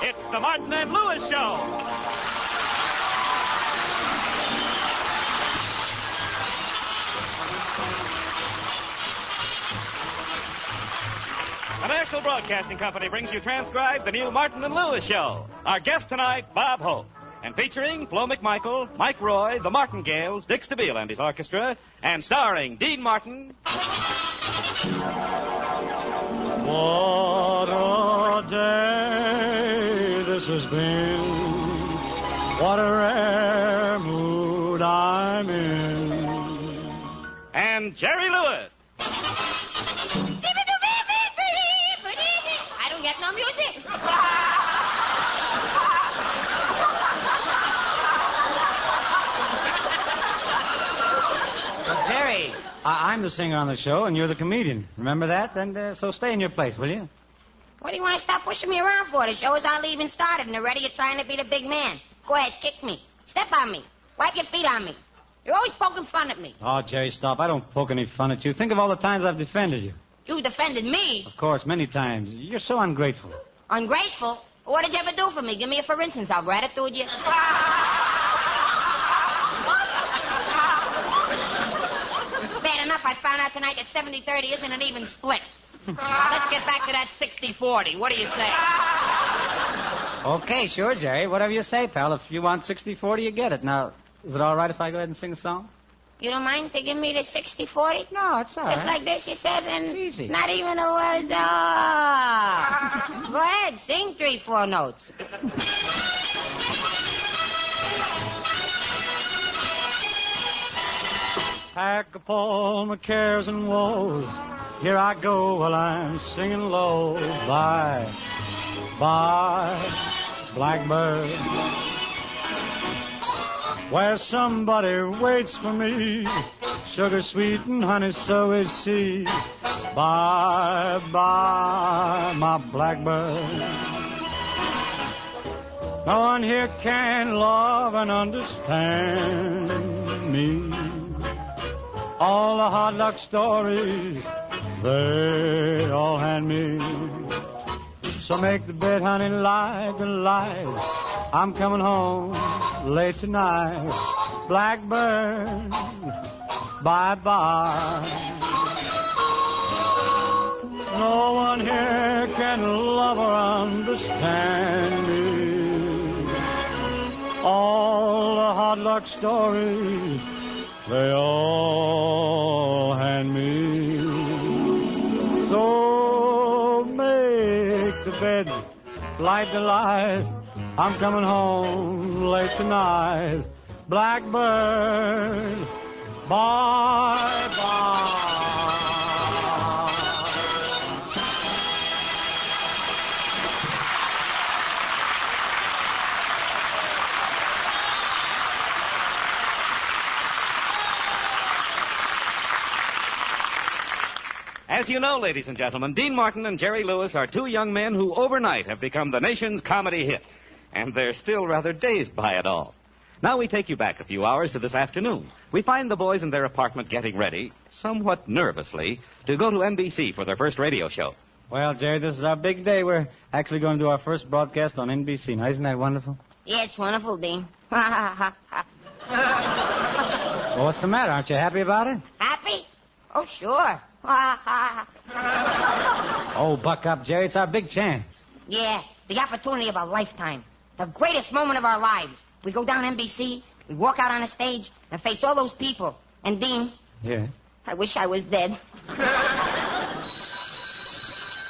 It's the Martin and Lewis Show. The National Broadcasting Company brings you transcribed the new Martin and Lewis Show. Our guest tonight, Bob Hope. And featuring Flo McMichael, Mike Roy, the Martingales, Dick Stabile and his orchestra, and starring Dean Martin. What a day this has been. What a rare mood I'm in. And Jerry Lewis. I don't get no music. Jerry, I'm the singer on the show, and you're the comedian. Remember that? And so stay in your place, will you? What do you want to stop pushing me around for? The show is all even started, and already you're trying to be the big man. Go ahead, kick me. Step on me. Wipe your feet on me. You're always poking fun at me. Oh, Jerry, stop. I don't poke any fun at you. Think of all the times I've defended you. You defended me. Of course, many times. You're so ungrateful. Ungrateful? What did you ever do for me? Give me a for instance. I'll gratitude you. Bad enough I found out tonight that 70-30 isn't an even split. Let's get back to that 60-40. What do you say? Okay, sure, Jerry. Whatever you say, pal. If you want 60-40, you get it. Now, is it all right if I go ahead and sing a song? You don't mind to give me the 60-40? No, it's all Just right. like this, you said, and It's easy. Not even a word. Oh. Go ahead, sing 3-4 notes. Pack up all my cares and woes. Here I go while I'm singing low. Bye, bye, blackbird. Where somebody waits for me. Sugar sweet and honey, so is she. Bye, bye, my blackbird. No one here can love and understand me. All the hard luck stories, they all hand me. So make the bed, honey, like a light. I'm coming home late tonight. Blackbird, bye-bye. No one here can love or understand me. All the hard luck stories, they all hand me. So make the bed, light the light. I'm coming home late tonight. Blackbird, bye-bye. As you know, ladies and gentlemen, Dean Martin and Jerry Lewis are two young men who overnight have become the nation's comedy hit. And they're still rather dazed by it all. Now we take you back a few hours to this afternoon. We find the boys in their apartment getting ready, somewhat nervously, to go to NBC for their first radio show. Well, Jerry, this is our big day. We're actually going to do our first broadcast on NBC. Now, isn't that wonderful? Yeah, it's wonderful, Dean. Well, what's the matter? Aren't you happy about it? Happy? Oh, sure. Oh, buck up, Jerry. It's our big chance. Yeah, the opportunity of a lifetime. The greatest moment of our lives. We go down NBC, we walk out on a stage, and face all those people. And, Dean, Yeah. I wish I was dead.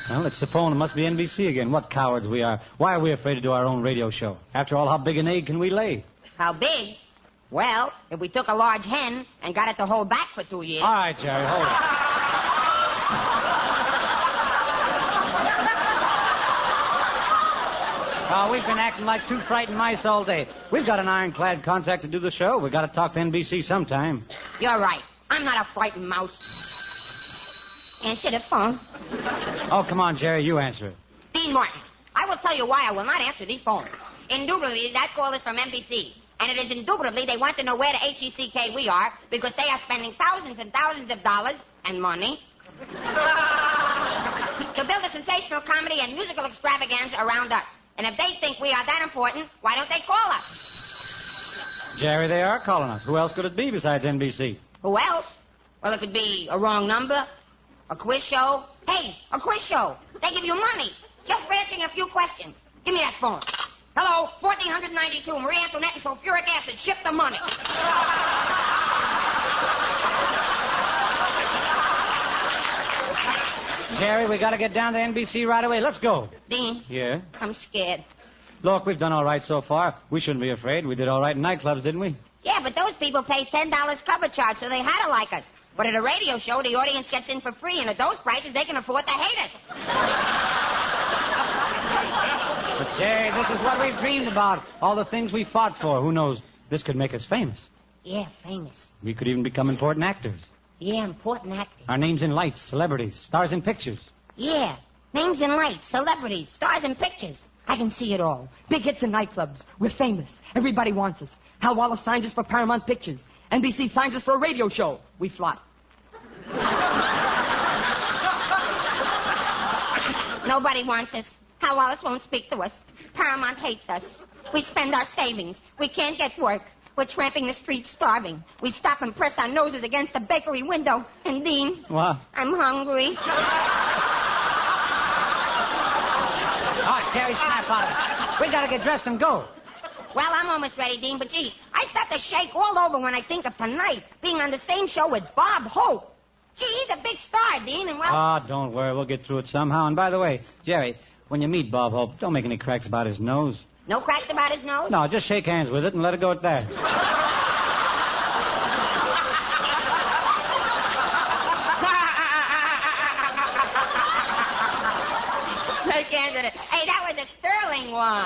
Well, it's the phone. It must be NBC again. What cowards we are. Why are we afraid to do our own radio show? After all, how big an egg can we lay? How big? Well, if we took a large hen and got it to hold back for 2 years. All right, Jerry, hold it. We've been acting like two frightened mice all day. We've got an ironclad contract to do the show. We've got to talk to NBC sometime. You're right. I'm not a frightened mouse. Answer the phone. Oh, come on, Jerry, you answer it. Dean Martin, I will tell you why I will not answer the phone. Indubitably, that call is from NBC. And it is indubitably they want to know where the HECK we are because they are spending thousands and thousands of dollars and money to build a sensational comedy and musical extravaganza around us. And if they think we are that important, why don't they call us? Jerry, they are calling us. Who else could it be besides NBC? Who else? Well, it could be a wrong number, a quiz show. Hey, a quiz show. They give you money just for answering a few questions. Give me that phone. Hello, 1492, Marie Antoinette and sulfuric acid. Ship the money. Jerry, we got to get down to NBC right away. Let's go. Dean. Yeah? I'm scared. Look, we've done all right so far. We shouldn't be afraid. We did all right in nightclubs, didn't we? Yeah, but those people pay $10 cover charge, so they had to like us. But at a radio show, the audience gets in for free, and at those prices, they can afford to hate us. But, Jerry, this is what we've dreamed about. All the things we fought for. Who knows? This could make us famous. Yeah, famous. We could even become important actors. Yeah, important acting. Our names in lights, celebrities, stars in pictures. Yeah, names in lights, celebrities, stars in pictures. I can see it all. Big hits in nightclubs. We're famous. Everybody wants us. Hal Wallace signs us for Paramount Pictures. NBC signs us for a radio show. We flop. Nobody wants us. Hal Wallace won't speak to us. Paramount hates us. We spend our savings. We can't get work. We're tramping the streets starving. We stop and press our noses against the bakery window. And, Dean, What? I'm hungry. All right, Jerry, snap out of it. We got to get dressed and go. Well, I'm almost ready, Dean, but gee, I start to shake all over when I think of tonight being on the same show with Bob Hope. Gee, he's a big star, Dean, and well... Ah, don't worry. We'll get through it somehow. And by the way, Jerry, when you meet Bob Hope, don't make any cracks about his nose. No cracks about his nose? No, just shake hands with it and let it go at that. Shake hands with it. Hey, that was a sterling one.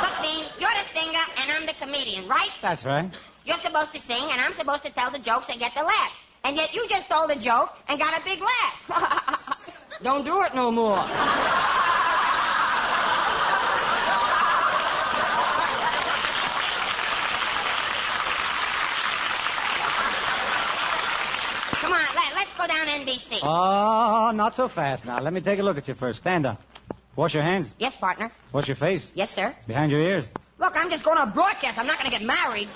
Look, Dean, you're the singer and I'm the comedian, right? That's right. You're supposed to sing and I'm supposed to tell the jokes and get the laughs. And yet you just told a joke and got a big laugh. Don't do it no more. Come on, let's go down NBC. Oh, not so fast now. Let me take a look at you first. Stand up. Wash your hands. Yes, partner. Wash your face. Yes, sir. Behind your ears. Look, I'm just going to broadcast. I'm not going to get married.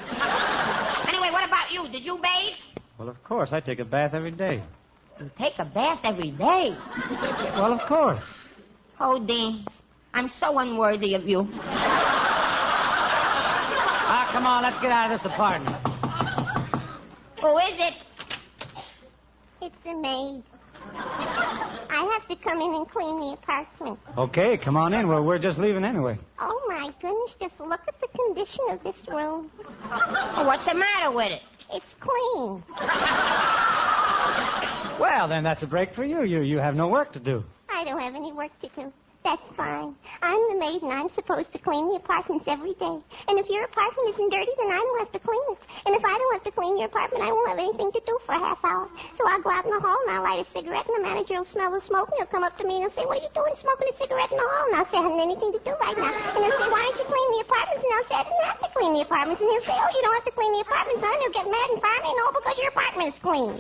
Anyway, what about you? Did you bathe? Well, of course. I take a bath every day. You take a bath every day. Well, of course. Oh, Dean, I'm so unworthy of you. Ah, come on. Let's get out of this apartment. Who is it? It's the maid. I have to come in and clean the apartment. Okay, come on in. Well, we're just leaving anyway. Oh, my goodness, just look at the condition of this room. Well, what's the matter with it? It's clean. Well, then that's a break for you. You have no work to do. I don't have any work to do. That's fine. I'm the maid, and I'm supposed to clean the apartments every day. And if your apartment isn't dirty, then I don't have to clean it. And if I don't have to clean your apartment, I won't have anything to do for a half hour. So I'll go out in the hall, and I'll light a cigarette, and the manager will smell the smoke, and he'll come up to me, and he'll say, "What are you doing smoking a cigarette in the hall?" And I'll say, "I haven't anything to do right now." And he'll say, "Why don't you clean the apartments?" And I'll say, "I didn't have to clean the apartments." And he'll say, "Oh, you don't have to clean the apartments, huh?" And he'll get mad and fire me, and all because your apartment is clean.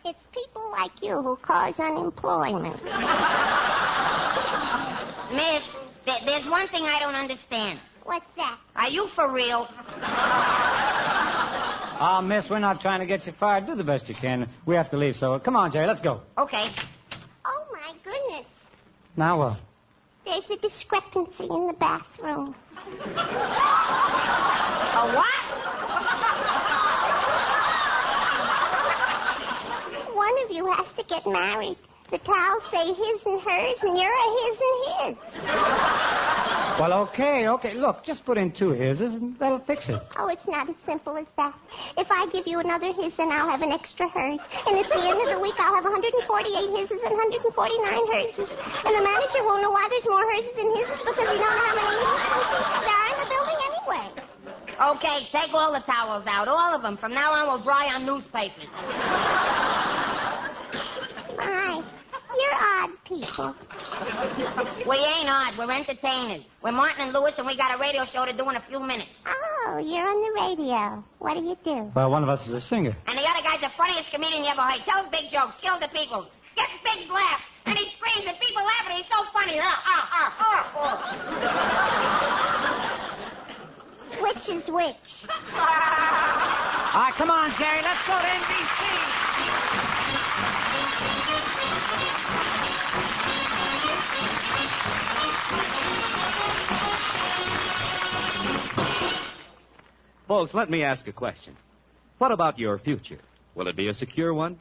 It's people like you who cause unemployment. Miss, there's one thing I don't understand. What's that? Are you for real? Ah, miss, we're not trying to get you fired. Do the best you can. We have to leave, so come on, Jerry, let's go. Okay. Oh, my goodness. Now what? There's a discrepancy in the bathroom. A what? One of you has to get married. The towels say his and hers, and you're a his and his. Well, okay. Look, just put in 2 hises, and that'll fix it. Oh, it's not as simple as that. If I give you another his, then I'll have an extra hers. And at the end of the week, I'll have 148 hises and 149 herses. And the manager won't know why there's more herses than hises because we don't know how many hises there are in the building anyway. Okay, take all the towels out, all of them. From now on, we'll dry on newspapers. My people. We ain't odd. We're entertainers. We're Martin and Lewis, and we got a radio show to do in a few minutes. Oh, you're on the radio. What do you do? Well, one of us is a singer. And the other guy's the funniest comedian you ever heard. Tells big jokes, kills the peoples, gets big laughs, and he screams and people laugh, and he's so funny. Which is which? All right, come on, Jerry. Let's go to NBC. Folks, let me ask a question. What about your future? Will it be a secure one?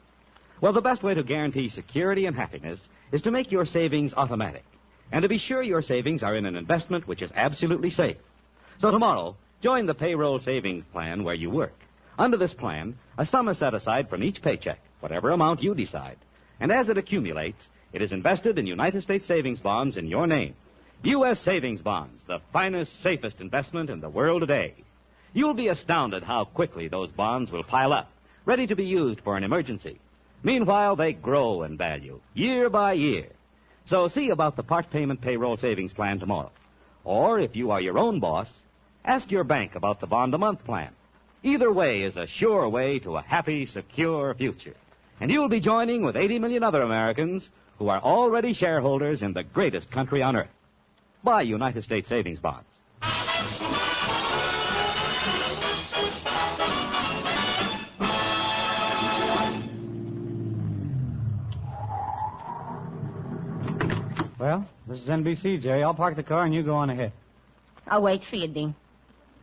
Well, the best way to guarantee security and happiness is to make your savings automatic, and to be sure your savings are in an investment which is absolutely safe. So tomorrow, join the payroll savings plan where you work. Under this plan, a sum is set aside from each paycheck, whatever amount you decide. And as it accumulates, it is invested in United States savings bonds in your name. U.S. savings bonds, the finest, safest investment in the world today. You'll be astounded how quickly those bonds will pile up, ready to be used for an emergency. Meanwhile, they grow in value, year by year. So see about the part payment payroll savings plan tomorrow. Or, if you are your own boss, ask your bank about the bond-a-month plan. Either way is a sure way to a happy, secure future. And you'll be joining with 80 million other Americans who are already shareholders in the greatest country on earth. Buy United States savings bonds. Well, this is NBC, Jerry. I'll park the car and you go on ahead. I'll wait for you, Dean.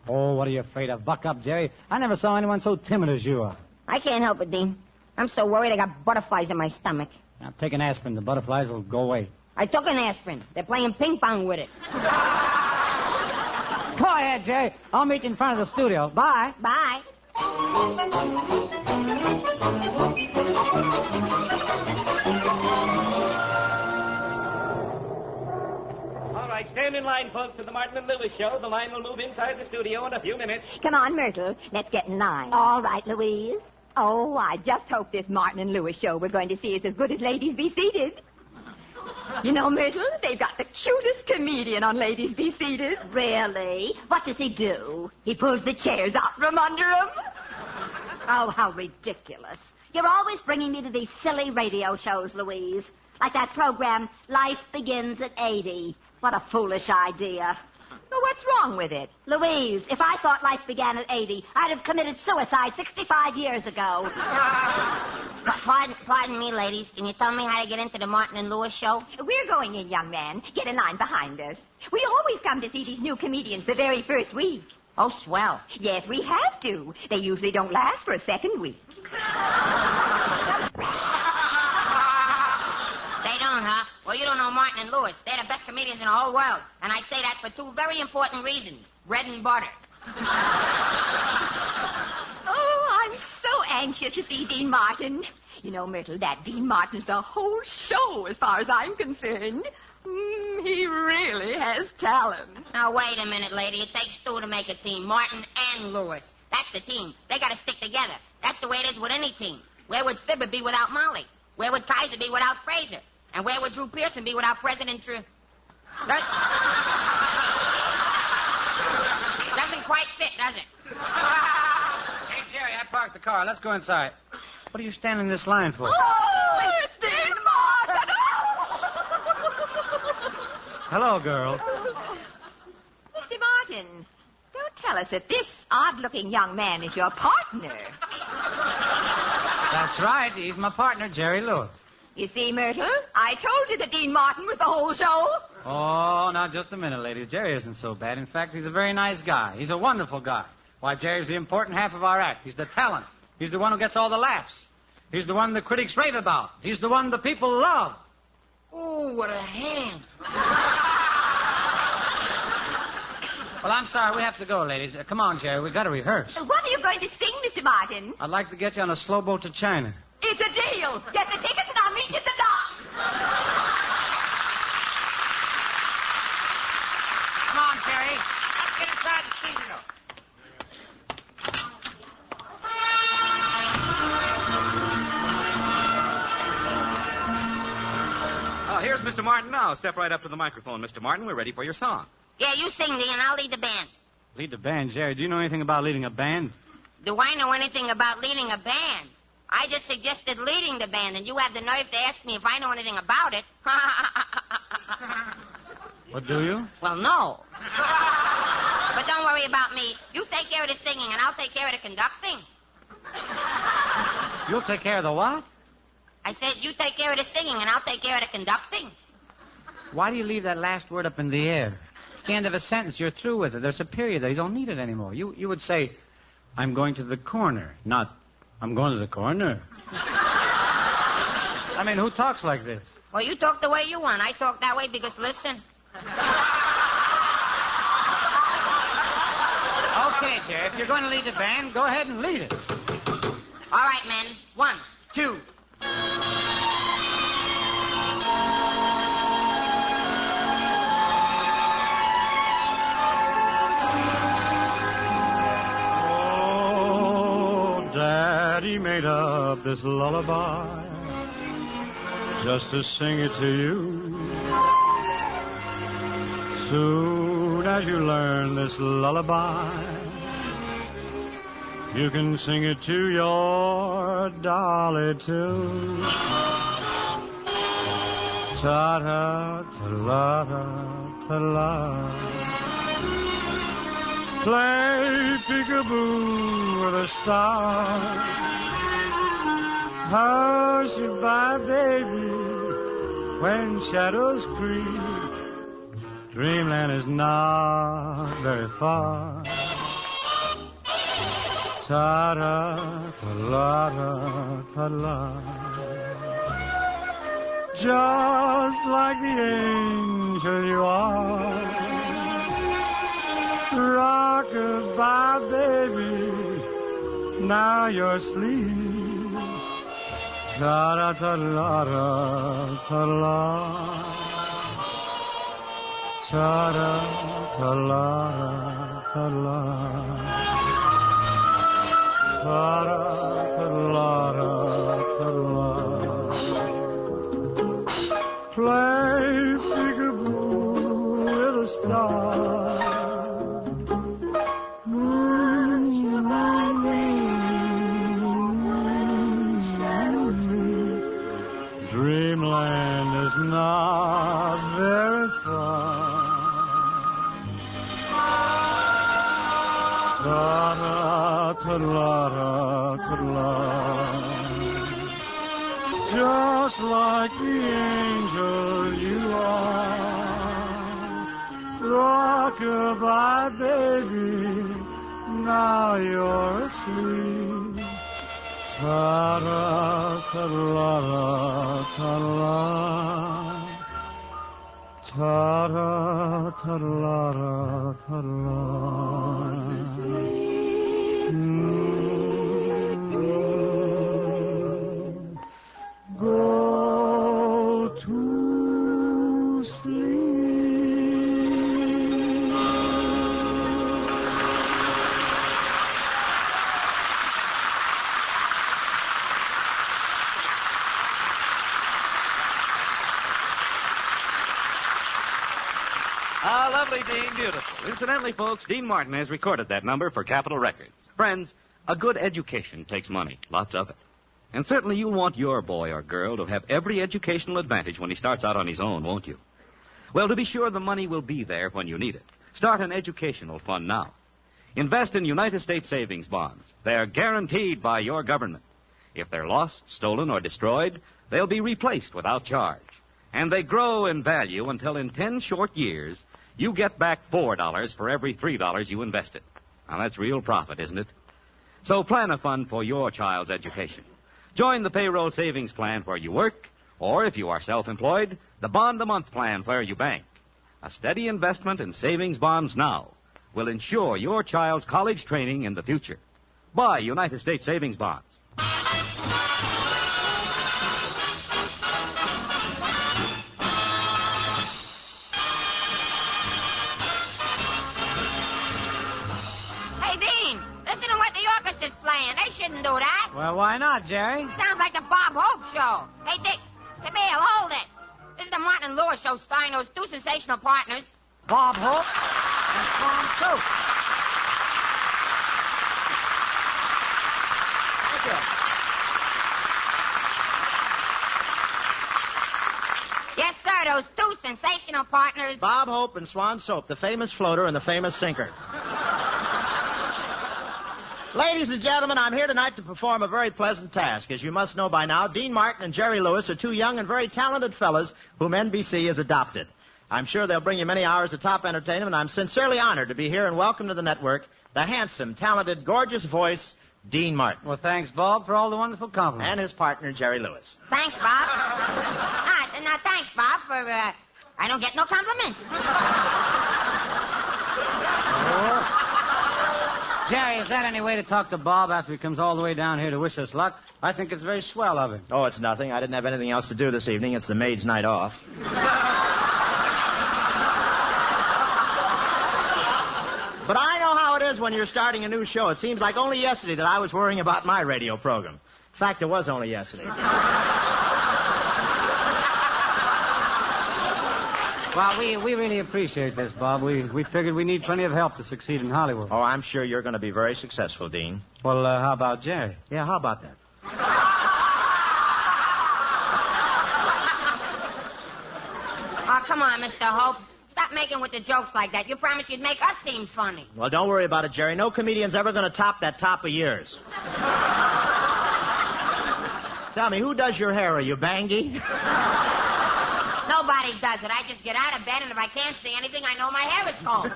Oh, what are you afraid of? Buck up, Jerry. I never saw anyone so timid as you are. I can't help it, Dean. I'm so worried I got butterflies in my stomach. Now, take an aspirin. The butterflies will go away. I took an aspirin. They're playing ping pong with it. Go ahead, Jerry. I'll meet you in front of the studio. Bye. Bye. All right, stand in line, folks, to the Martin and Lewis show. The line will move inside the studio in a few minutes. Come on, Myrtle. Let's get in line. All right, Louise. Oh, I just hope this Martin and Lewis show we're going to see is as good as Ladies Be Seated. You know, Myrtle, they've got the cutest comedian on Ladies Be Seated. Really? What does he do? He pulls the chairs out from under him. Oh, how ridiculous. You're always bringing me to these silly radio shows, Louise. Like that program, Life Begins at 80. What a foolish idea. Well, what's wrong with it? Louise, if I thought life began at 80, I'd have committed suicide 65 years ago. Pardon me, ladies. Can you tell me how to get into the Martin and Lewis show? We're going in, young man. Get in line behind us. We always come to see these new comedians the very first week. Oh, swell. Yes, we have to. They usually don't last for a second week. They don't, huh? Well, you don't know Martin and Lewis. They're the best comedians in the whole world. And I say that for two very important reasons. Bread and butter. Oh, I'm so anxious to see Dean Martin. You know, Myrtle, that Dean Martin's the whole show as far as I'm concerned. He really has talent. Now, wait a minute, lady. It takes two to make a team. Martin and Lewis. That's the team. They got to stick together. That's the way it is with any team. Where would Fibber be without Molly? Where would Kaiser be without Fraser? And where would Drew Pearson be without President Doesn't quite fit, does it? Hey, Jerry, I parked the car. Let's go inside. What are you standing in this line for? Oh, it's Dean Martin! Hello, girls. Mr. Martin, don't tell us that this odd-looking young man is your partner. That's right. He's my partner, Jerry Lewis. You see, Myrtle, I told you that Dean Martin was the whole show. Oh, now, just a minute, ladies. Jerry isn't so bad. In fact, he's a very nice guy. He's a wonderful guy. Why, Jerry's the important half of our act. He's the talent. He's the one who gets all the laughs. He's the one the critics rave about. He's the one the people love. Ooh, what a hand. Well, I'm sorry. We have to go, ladies. Come on, Jerry. We've got to rehearse. What are you going to sing, Mr. Martin? I'd like to get you on a slow boat to China. It's a deal. Get the tickets and I'll meet you at the dock. Come on, Jerry. Let's get inside the studio. Here's Mr. Martin, now step right up to the microphone. Mr. Martin, we're ready for your song. Yeah, you sing, Dean, and I'll lead the band. Lead the band, Jerry. Do you know anything about leading a band? Do I know anything about leading a band? I just suggested leading the band, and you have the nerve to ask me if I know anything about it. What do you? Well, no. But don't worry about me. You take care of the singing, and I'll take care of the conducting. You'll take care of the what? I said you take care of the singing, and I'll take care of the conducting. Why do you leave that last word up in the air? It's the end of a sentence. You're through with it. There's a period there. You don't need it anymore. You would say, I'm going to the corner, not, I'm going to the corner. I mean, who talks like this? Well, you talk the way you want. I talk that way because, listen. Okay, Jerry, if you're going to lead the band, go ahead and lead it. All right, men. 1, 2. Daddy made up this lullaby just to sing it to you. Soon as you learn this lullaby, you can sing it to your dolly too. Ta-da, ta-la-da, ta-la. Play peekaboo with a star. Hush by baby when shadows creep. Dreamland is not very far. Ta-da, ta-la-da, ta-la. Just like the angel you are. Rock-a-bye, baby, now you're asleep. Ta-da-ta-la-da, ta-la. Ta-da-ta-la-da, ta-la. Ta-da-ta-la-da, ta-la. Play peekaboo with a star. Dreamland is not very far. Ta-da-ta-la-da-ta-la. Just like the angel you are. Rock-a-bye, baby, now you're asleep. Ta-da-ta-la-da-ta-la. Ta-da-ta-la-da-ta-la. Go to sleep. Ah, lovely, Dean. Beautiful. Incidentally, folks, Dean Martin has recorded that number for Capitol Records. Friends, a good education takes money. Lots of it. And certainly you'll want your boy or girl to have every educational advantage when he starts out on his own, won't you? Well, to be sure, the money will be there when you need it. Start an educational fund now. Invest in United States savings bonds. They're guaranteed by your government. If they're lost, stolen, or destroyed, they'll be replaced without charge. And they grow in value until in 10 short years, you get back $4 for every $3 you invested. Now, that's real profit, isn't it? So plan a fund for your child's education. Join the payroll savings plan where you work, or if you are self-employed, the bond-a-month plan where you bank. A steady investment in savings bonds now will ensure your child's college training in the future. Buy United States savings bonds. Shouldn't do that. Well, why not, Jerry? Sounds like the Bob Hope show. Hey, Dick, come here, hold it. This is the Martin and Lewis show starring those two sensational partners. Bob Hope and Swan Soap. Yes, sir, those two sensational partners. Bob Hope and Swan Soap, the famous floater and the famous sinker. Ladies and gentlemen, I'm here tonight to perform a very pleasant task. As you must know by now, Dean Martin and Jerry Lewis are two young and very talented fellas whom NBC has adopted. I'm sure they'll bring you many hours of top entertainment, and I'm sincerely honored to be here and welcome to the network the handsome, talented, gorgeous voice, Dean Martin. Well, thanks, Bob, for all the wonderful compliments. And his partner, Jerry Lewis. Thanks, Bob. Now, thanks, Bob, for, I don't get no compliments. Jerry, is that any way to talk to Bob after he comes all the way down here to wish us luck? I think it's very swell of him. Oh, it's nothing. I didn't have anything else to do this evening. It's the maid's night off. But I know how it is when you're starting a new show. It seems like only yesterday that I was worrying about my radio program. In fact, it was only yesterday. Well, we really appreciate this, Bob. We figured we need plenty of help to succeed in Hollywood. Oh, I'm sure you're going to be very successful, Dean. Well, how about Jerry? Yeah, how about that? Oh, come on, Mr. Hope. Stop making with the jokes like that. You promised you'd make us seem funny. Well, don't worry about it, Jerry. No comedian's ever going to top that top of yours. Tell me, who does your hair? Are you Bangy? Nobody does it. I just get out of bed, and if I can't see anything, I know my hair is combed.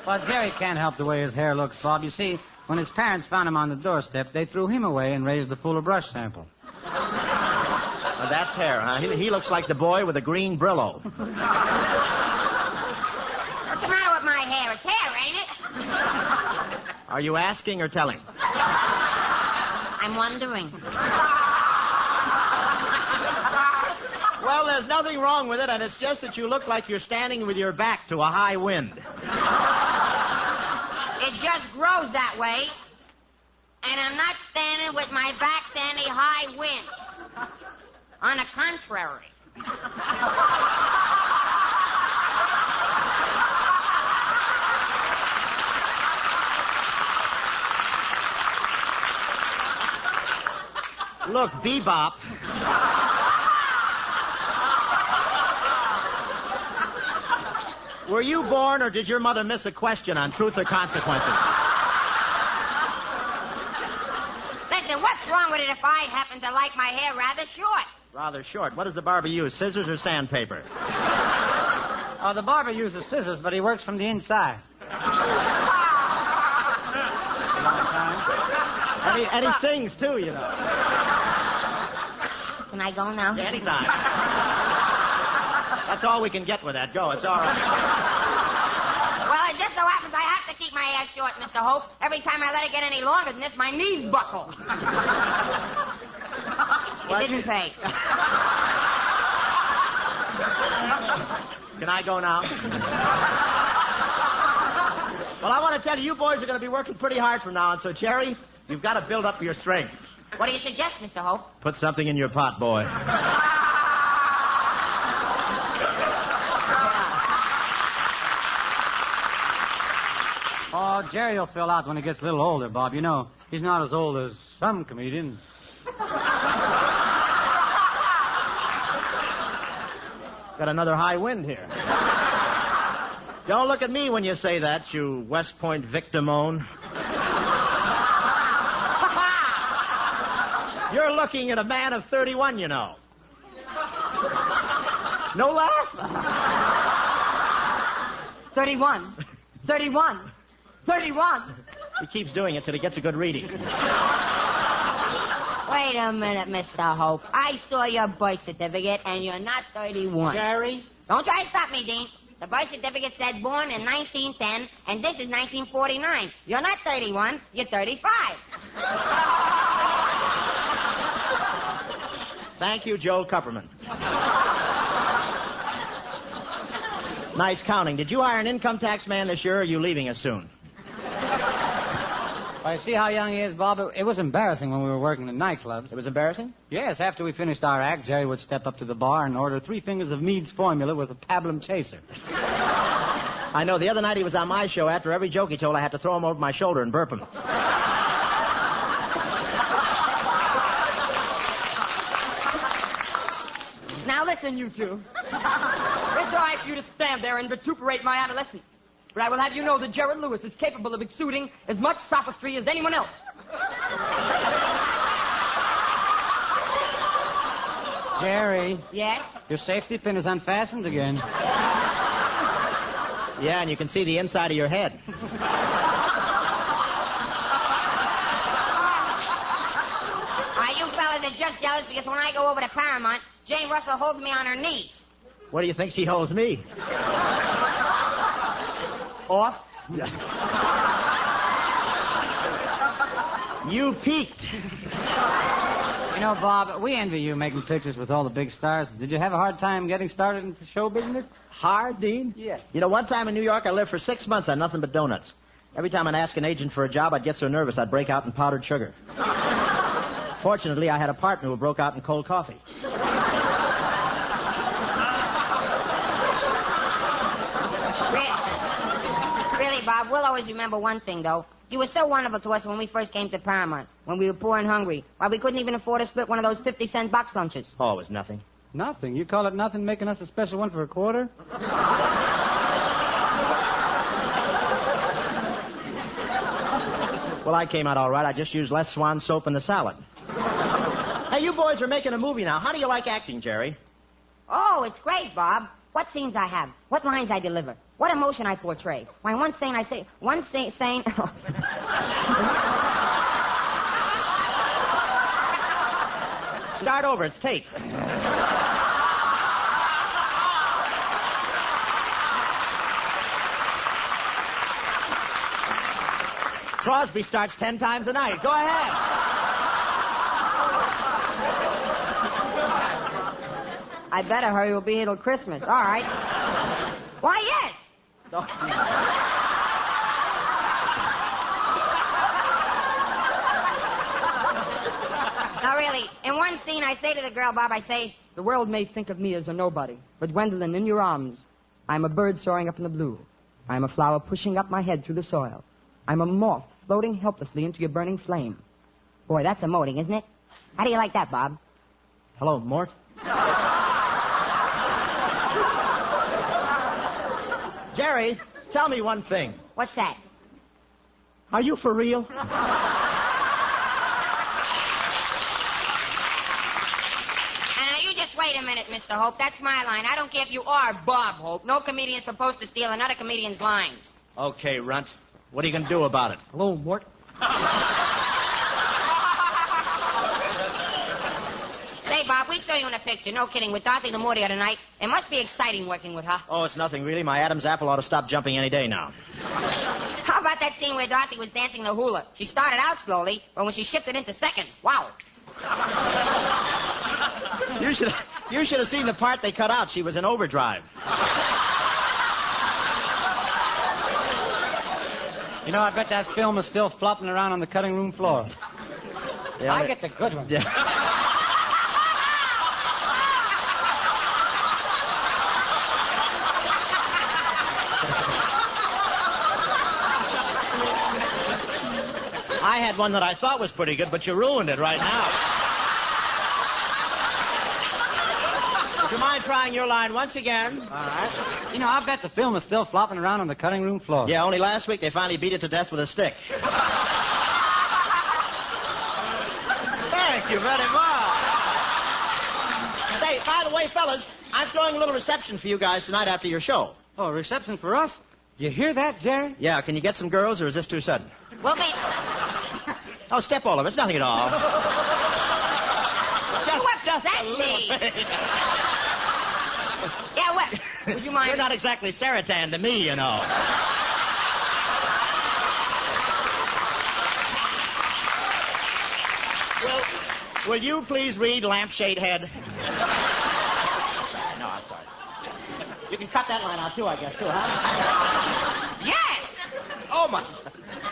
Well, Jerry can't help the way his hair looks, Bob. You see, when his parents found him on the doorstep, they threw him away and raised the Fuller brush sample. Well, that's hair, huh? He looks like the boy with a green Brillo. What's the matter with my hair? It's hair, ain't it? Are you asking or telling? I'm wondering. Well, there's nothing wrong with it, and it's just that you look like you're standing with your back to a high wind. It just grows that way, and I'm not standing with my back to any high wind. On the contrary. Look, Bebop. Were you born, or did your mother miss a question on truth or consequences? Listen, what's wrong with it if I happen to like my hair rather short? Rather short. What does the barber use, scissors or sandpaper? Oh, the barber uses scissors, but he works from the inside. And he sings, too, you know. Can I go now? Yeah, anytime. That's all we can get with that. Go, it's all right. Well, it just so happens I have to keep my hair short, Mr. Hope. Every time I let it get any longer than this, my knees buckle. It didn't pay. Can I go now? Well, I want to tell you, you boys are going to be working pretty hard from now on, so, Jerry, you've got to build up your strength. What do you suggest, Mr. Hope? Put something in your pot, boy. Oh, Jerry will fill out when he gets a little older, Bob. You know, he's not as old as some comedians. Got another high wind here. Don't look at me when you say that, you West Point victimone. You're looking at a man of 31, you know. No laugh? 31. 31. 31. He keeps doing it till he gets a good reading. Wait a minute, Mr. Hope. I saw your birth certificate, and you're not 31. Jerry? Don't try to stop me, Dean. The birth certificate said born in 1910, and this is 1949. You're not 31, you're 35. Thank you, Joel Kupperman. Nice counting. Did you hire an income tax man this year, or are you leaving us soon? Well, you see how young he is, Bob? It was embarrassing when we were working in nightclubs. It was embarrassing? Yes, after we finished our act, Jerry would step up to the bar and order 3 fingers of Mead's formula with a pablum chaser. I know. The other night he was on my show. After every joke he told, I had to throw him over my shoulder and burp him. Now listen, you two. It's all right for you to stand there and vituperate my adolescence. But I will have you know that Gerald Lewis is capable of exuding as much sophistry as anyone else. Jerry, Yes? your safety pin is unfastened again. Yeah, and you can see the inside of your head. You fellas are just jealous because when I go over to Paramount, Jane Russell holds me on her knee. What do you think she holds me? Or? You peaked. You know, Bob, we envy you making pictures with all the big stars. Did you have a hard time getting started in the show business? Hard, Dean? Yeah. You know, one time in New York, I lived for 6 months on nothing but donuts. Every time I'd ask an agent for a job, I'd get so nervous I'd break out in powdered sugar. Fortunately, I had a partner who broke out in cold coffee. Really, Bob, we'll always remember one thing, though. You were so wonderful to us when we first came to Paramount, when we were poor and hungry, while we couldn't even afford to split one of those 50-cent box lunches. Oh, it was nothing. Nothing. You call it nothing, making us a special one for a quarter? Well, I came out all right. I just used less Swan soap in the salad. Hey, you boys are making a movie now. How do you like acting, Jerry? Oh, it's great, Bob. What scenes I have, what lines I deliver, what emotion I portray. Why, one scene I say, saying... Start over. It's tape. Crosby starts 10 times a night. Go ahead. I better hurry. We'll be here till Christmas. All right. Why, yes. Now, really, in one scene, I say to the girl, Bob, I say, The world may think of me as a nobody, but Gwendolyn, in your arms, I'm a bird soaring up in the blue. I'm a flower pushing up my head through the soil. I'm a moth floating helplessly into your burning flame. Boy, that's emoting, isn't it? How do you like that, Bob? Hello, Mort. Jerry, tell me one thing. What's that? Are you for real? And now you just wait a minute, Mr. Hope. That's my line. I don't care if you are Bob Hope. No comedian's supposed to steal another comedian's lines. Okay, Runt. What are you going to do about it? Hello, Mort. Say, Bob, we saw you in a picture. No kidding. With Dorothy Lamour the other night. It must be exciting working with her. Oh, it's nothing, really. My Adam's apple ought to stop jumping any day now. How about that scene where Dorothy was dancing the hula? She started out slowly, but when she shifted into second, wow. You should have seen the part they cut out. She was in overdrive. You know, I bet that film is still flopping around on the cutting room floor. Yeah, I get the good one. Yeah. I had one that I thought was pretty good, but you ruined it right now. Would you mind trying your line once again? All right. You know, I bet the film is still flopping around on the cutting room floor. Yeah, only last week they finally beat it to death with a stick. Thank you very much. Say, by the way, fellas, I'm throwing a little reception for you guys tonight after your show. Oh, a reception for us? You hear that, Jerry? Yeah, can you get some girls, or is this too sudden? We'll be... Oh, step all of it. It's nothing at all. just that a little bit. Yeah, what? Would you mind... You're not exactly Saratan to me, you know. Will you please read Lampshade Head? No, I'm sorry. You can cut that line out, too, I guess, too, huh? Yes! Oh, my...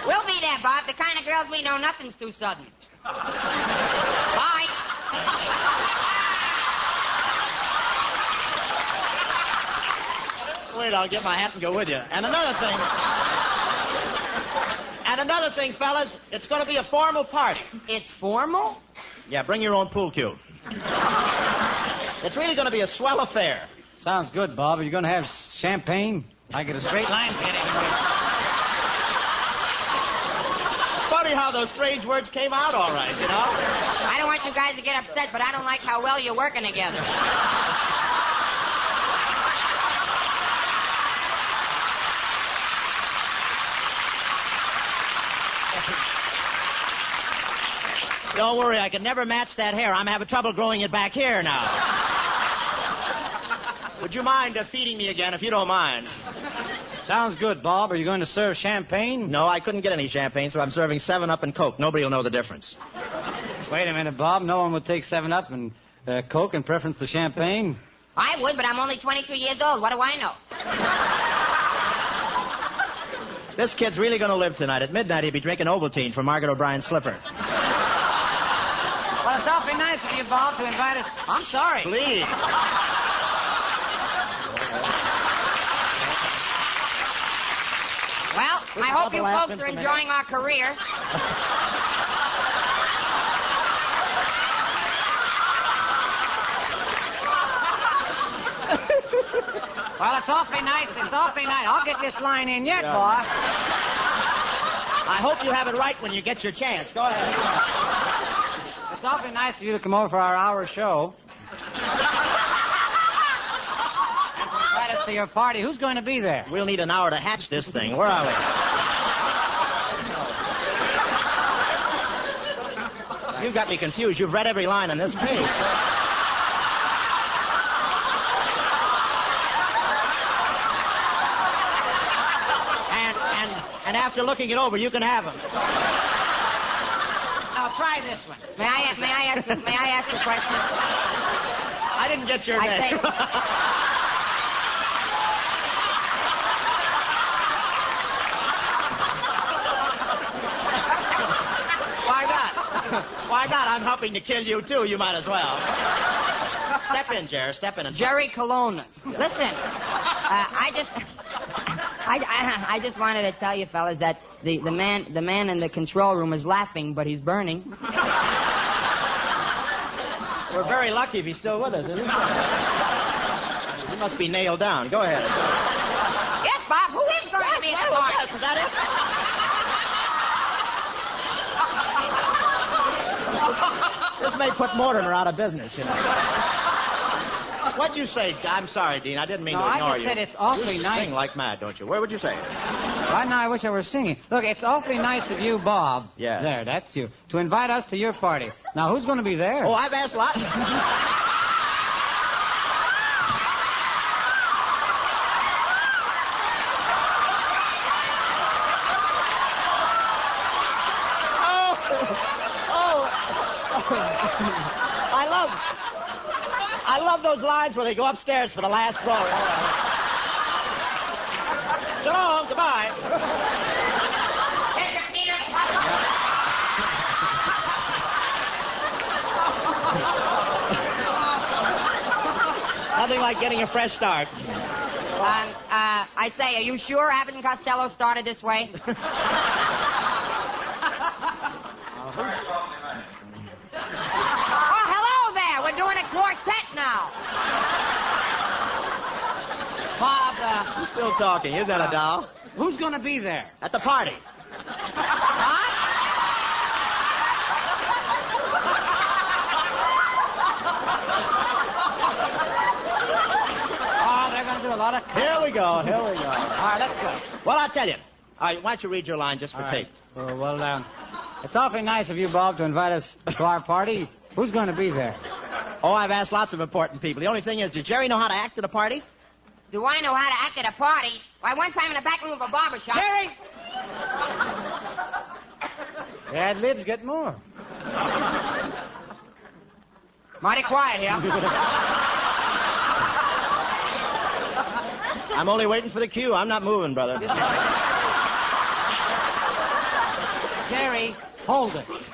We'll be there, Bob. The kind of girls we know nothing's too sudden. Bye. Wait, I'll get my hat and go with you. And another thing, fellas, it's going to be a formal party. It's formal? Yeah, bring your own pool cue. It's really going to be a swell affair. Sounds good, Bob. Are you going to have champagne? I get a straight line to get anyway. Funny how those strange words came out all right, you know? I don't want you guys to get upset, but I don't like how well you're working together. Don't worry, I can never match that hair. I'm having trouble growing it back here now. Would you mind feeding me again, if you don't mind? Sounds good, Bob. Are you going to serve champagne? No, I couldn't get any champagne, so I'm serving 7-Up and Coke. Nobody will know the difference. Wait a minute, Bob. No one would take 7-Up and Coke in preference to champagne. I would, but I'm only 22 years old. What do I know? This kid's really going to live tonight. At midnight, he'll be drinking Ovaltine from Margaret O'Brien's slipper. Well, it's awfully nice of you, Bob, to invite us. I'm sorry. Please. Well, I hope you folks are enjoying our career. Well, it's awfully nice. It's awfully nice. I'll get this line in yet, boss. I hope you have it right when you get your chance. Go ahead. It's awfully nice of you to come over for our hour show. And to invite us to your party. Who's going to be there? We'll need an hour to hatch this thing. Where are we? You've got me confused. You've read every line on this page. And after looking it over, you can have them. Now try this one. May I ask a question? I didn't get your name. Say, Why not? Why not? I'm helping to kill you, too. You might as well. Step in, Jerry. Step in and Jerry Colonna. Listen, I just wanted to tell you, fellas, that the man in the control room is laughing, but he's burning. We're very lucky if he's still with us, isn't he? He must be nailed down. Go ahead. Yes, Bob. Who is going to be at the party? Yes, is that it? This may put Mortimer out of business, you know. What'd you say? I'm sorry, Dean. I didn't mean to ignore you. I just said it's awfully you nice. Sing like mad, don't you? Where would you say it? Right now, I wish I were singing. Look, it's awfully nice of you, Bob. Yes. There, that's you. To invite us to your party. Now, who's going to be there? Oh, I've asked a lot. I love those lines where they go upstairs for the last row. So long, goodbye. Nothing like getting a fresh start. I say, are you sure Abbott and Costello started this way? Oh, hello there. We're doing a quartet now. Bob, He's still talking, isn't that a doll? who's going to be there? At the party. Oh, they're going to do a lot of... Here we go. All right, let's go. Well, I'll tell you. All right, why don't you read your line just for All tape? right. Well, it's awfully nice of you, Bob, to invite us to our party. Who's going to be there? Oh, I've asked lots of important people. The only thing is, does Jerry know how to act at a party? Do I know how to act at a party? Why, one time in the back room of a barber shop... Jerry! Ad libs get more. Mighty quiet here. I'm only waiting for the cue. I'm not moving, brother. Jerry, hold it. Wouldn't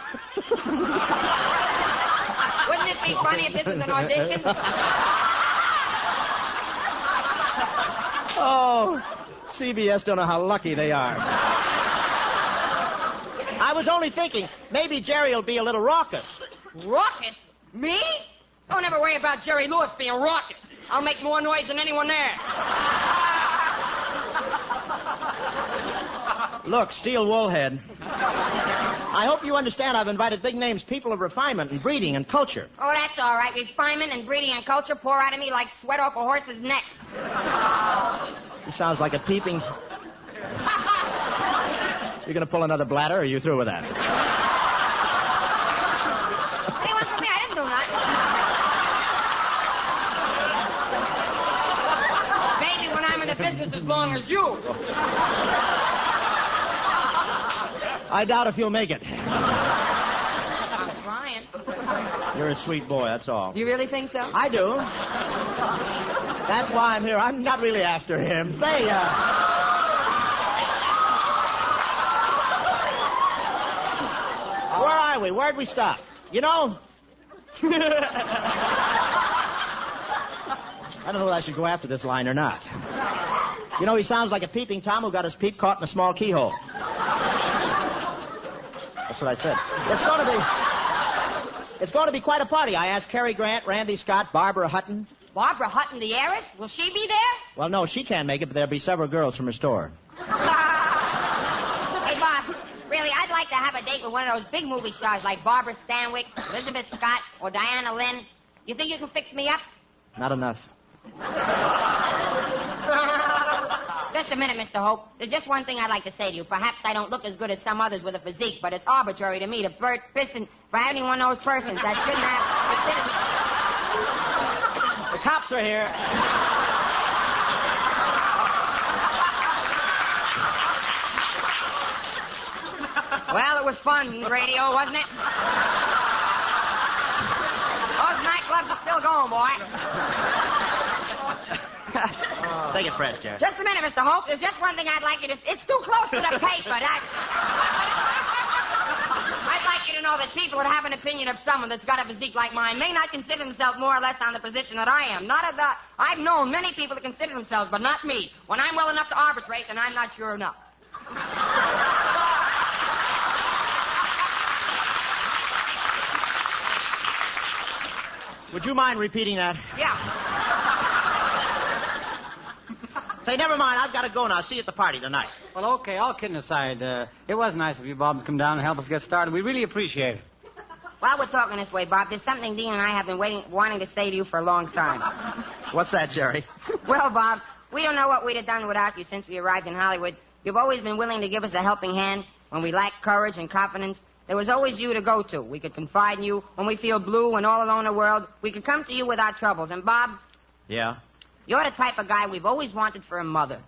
it be funny if this was an audition? Oh, CBS don't know how lucky they are. I was only thinking, maybe Jerry will be a little raucous. Raucous? Me? Don't ever worry about Jerry Lewis being raucous. I'll make more noise than anyone there. Look, Steel Woolhead. I hope you understand I've invited big names, people of refinement and breeding and culture. Oh, that's all right. Refinement and breeding and culture pour out of me like sweat off a horse's neck. He sounds like a peeping... You gonna pull another bladder, or are you through with that? Anyone from me? I didn't do nothing. Maybe when I'm in the business as long as you. I doubt if you'll make it. I'm trying. You're a sweet boy, that's all. Do you really think so? I do. That's why I'm here. I'm not really after him. Say, Where are we? Where'd we stop? You know... I don't know whether I should go after this line or not. You know, he sounds like a peeping Tom who got his peep caught in a small keyhole. That's what I said. It's going to be quite a party. I asked Cary Grant, Randy Scott, Barbara Hutton. Barbara Hutton, the heiress? Will she be there? Well, no, she can't make it, but there'll be several girls from her store. Hey, Bob, really, I'd like to have a date with one of those big movie stars like Barbara Stanwyck, Elizabeth Scott, or Diana Lynn. You think you can fix me up? Not enough. Just a minute, Mr. Hope. There's just one thing I'd like to say to you. Perhaps I don't look as good as some others with a physique, but it's arbitrary to me to piss for any one of those persons that shouldn't have... The cops are here. Well, it was fun, radio, wasn't it? Those nightclubs are still going, boy. Take it fresh, Jerry. Just a minute, Mr. Hope. There's just one thing I'd like you to... It's too close to the paper. I'd like you to know that people that have an opinion of someone that's got a physique like mine may not consider themselves more or less on the position that I am. Not of the... I've known many people that consider themselves, but not me. When I'm well enough to arbitrate, then I'm not sure enough. Would you mind repeating that? Yeah. Say, never mind. I've got to go now. See you at the party tonight. Well, okay, all kidding aside, it was nice of you, Bob, to come down and help us get started. We really appreciate it. While we're talking this way, Bob, there's something Dean and I have been wanting to say to you for a long time. What's that, Jerry? Well, Bob, we don't know what we'd have done without you since we arrived in Hollywood. You've always been willing to give us a helping hand when we lacked courage and confidence. There was always you to go to. We could confide in you when we feel blue and all alone in the world. We could come to you with our troubles. And, Bob... Yeah? You're the type of guy we've always wanted for a mother.